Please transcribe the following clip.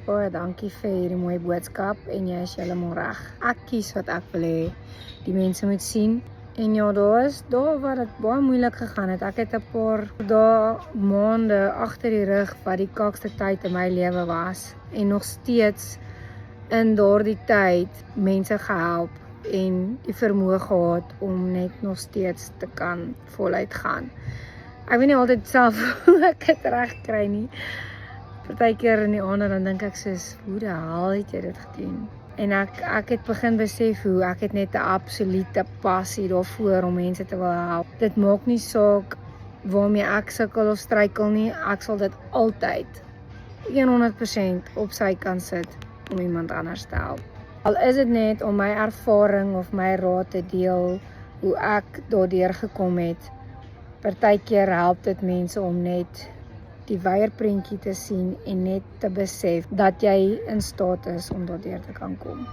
Baie dankie vir hierdie mooi boodskap en jy is heeltemal reg. Ek kies wat ek wil hê die mense moet sien. En ja, daar waar dit baie moeilik gegaan het. Ek het 'n paar dae, maande agter die rug wat die kakste tyd in my lewe was en nog steeds in daardie tyd mense gehelp en die vermoë gehad om net nog steeds te kan voluit gaan. Ek weet nie altyd self hoe ek dit reg kry nie. Partykeer in die aande dan dink ek soos, hoe die hel het jy dit gedoen? En ek het begin besef hoe ek het net 'n absolute passie daarvoor om mense te wil help. Dit maak nie saak waarmee ek sukkel of struikel nie, ek sal dit altyd 100% op sy kant sit om iemand anders te help. Al is dit net om my ervaring of my raad te deel, hoe ek daardeur gekom het. Partykeer help dit mense om net die wyeer prentjie te sien en net te besef dat jy in staat is om daardeur te kan kom.